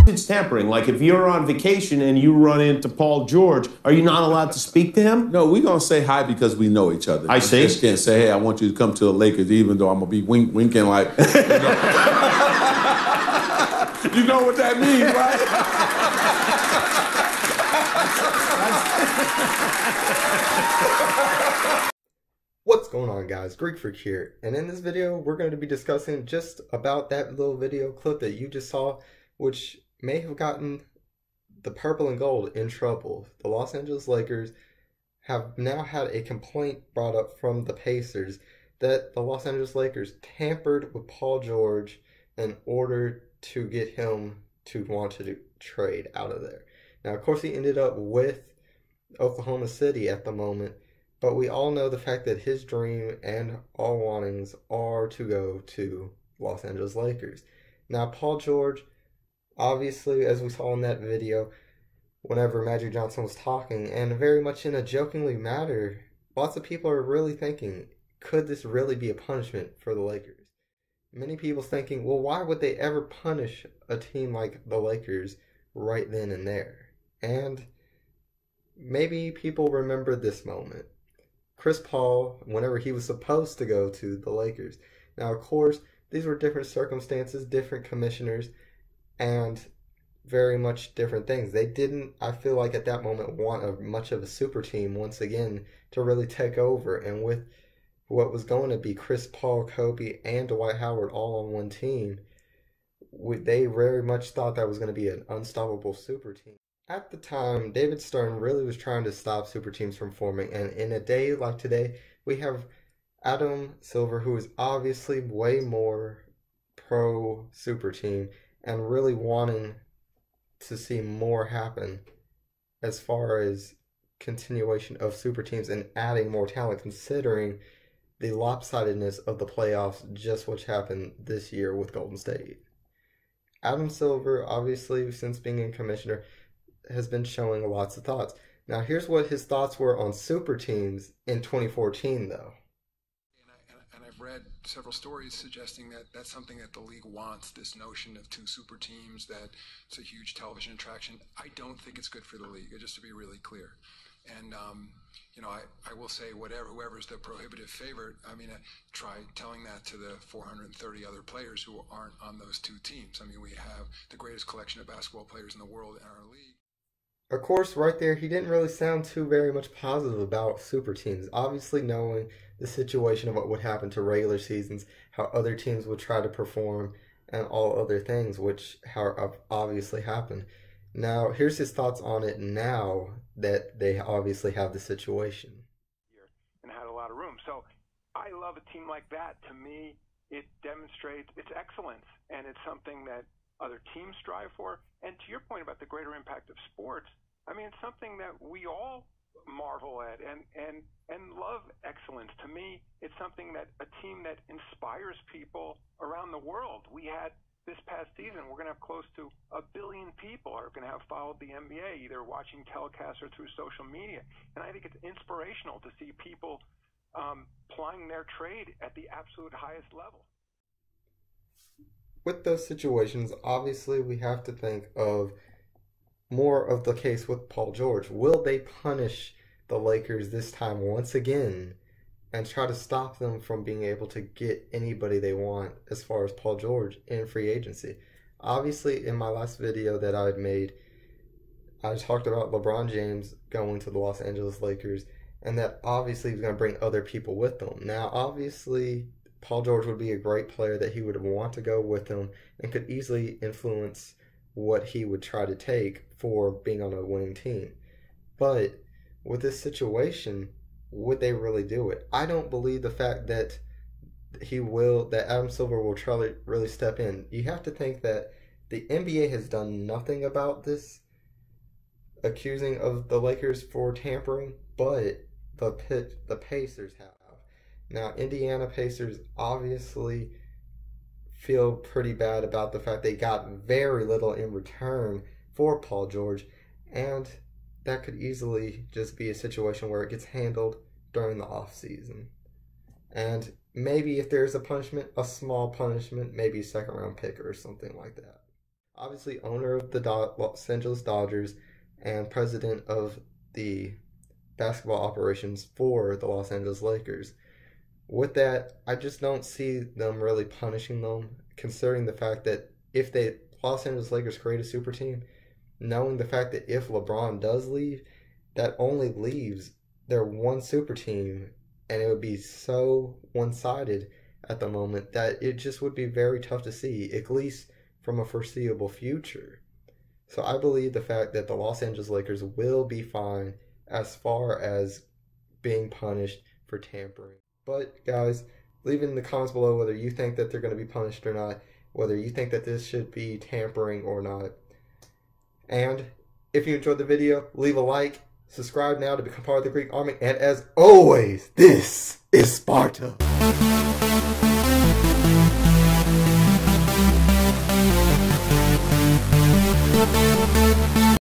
It's tampering. Like if you're on vacation and you run into Paul George, are you not allowed to speak to him? No, we're going to say hi because we know each other. I see. You just can't say, hey, I want you to come to the Lakers, even though I'm going to be winking like, you know what that means, right? What's going on, guys? Greek Freak here, and in this video we're going to be discussing just about that little video clip that you just saw, which may have gotten the purple and gold in trouble. The Los Angeles Lakers have now had a complaint brought up from the Pacers that the Los Angeles Lakers tampered with Paul George in order to get him to want to trade out of there. Now, of course, he ended up with Oklahoma City at the moment, but we all know the fact that his dream and all wantings are to go to Los Angeles Lakers. Now, Paul George, obviously, as we saw in that video, whenever Magic Johnson was talking, and very much in a jokingly manner, lots of people are really thinking, could this really be a punishment for the Lakers? Many people thinking, well, why would they ever punish a team like the Lakers right then and there? And maybe people remember this moment. Chris Paul, whenever he was supposed to go to the Lakers. Now, of course, these were different circumstances, different commissioners, and very much different things. They didn't, I feel like at that moment, want much of a super team once again to really take over. And with what was going to be Chris Paul, Kobe, and Dwight Howard all on one team, they very much thought that was going to be an unstoppable super team. At the time, David Stern really was trying to stop super teams from forming, and in a day like today, we have Adam Silver, who is obviously way more pro super team and really wanting to see more happen as far as continuation of super teams and adding more talent, considering the lopsidedness of the playoffs, just what happened this year with Golden State. Adam Silver, obviously, since being in commissioner, has been showing lots of thoughts. Now, here's what his thoughts were on super teams in 2014, though. And I've read several stories suggesting that that's something that the league wants, this notion of two super teams, that it's a huge television attraction. I don't think it's good for the league, just to be really clear. And, you know, I will say whoever's the prohibitive favorite, I mean, try telling that to the 430 other players who aren't on those two teams. I mean, we have the greatest collection of basketball players in the world in our league. Of course, right there, he didn't really sound too very much positive about super teams. Obviously, knowing the situation of what would happen to regular seasons, how other teams would try to perform, and all other things, which have obviously happened. Now, here's his thoughts on it now that they obviously have the situation. And had a lot of room. So I love a team like that. To me, it demonstrates its excellence, and it's something that other teams strive for. And to your point about the greater impact of sports, I mean, it's something that we all marvel at and love excellence. To me, it's something that a team that inspires people around the world. We had this past season, we're going to have close to 1 billion people are going to have followed the NBA, either watching telecasts or through social media. And I think it's inspirational to see people plying their trade at the absolute highest level. With those situations, obviously we have to think of more of the case with Paul George. Will they punish the Lakers this time once again and try to stop them from being able to get anybody they want as far as Paul George in free agency? Obviously, in my last video that I had made, I talked about LeBron James going to the Los Angeles Lakers, and that obviously he's going to bring other people with them. Now, obviously, Paul George would be a great player that he would want to go with him and could easily influence what he would try to take for being on a winning team. But with this situation, would they really do it? I don't believe the fact that that Adam Silver will try to really step in. You have to think that the NBA has done nothing about this, accusing of the Lakers for tampering, but the Pacers have. Now, Indiana Pacers obviously feel pretty bad about the fact they got very little in return for Paul George, and that could easily just be a situation where it gets handled during the off season. And maybe if there's a punishment, a small punishment, maybe a second round pick or something like that. Obviously, owner of the Los Angeles Dodgers and president of the basketball operations for the Los Angeles Lakers. With that, I just don't see them really punishing them, considering the fact that if the Los Angeles Lakers create a super team, knowing the fact that if LeBron does leave, that only leaves their one super team, and it would be so one-sided at the moment that it just would be very tough to see, at least from a foreseeable future. So I believe the fact that the Los Angeles Lakers will be fine as far as being punished for tampering. But guys, leave in the comments below whether you think that they're going to be punished or not, whether you think that this should be tampering or not. And if you enjoyed the video, leave a like, subscribe now to become part of the Greek Army, and as always, this is Sparta.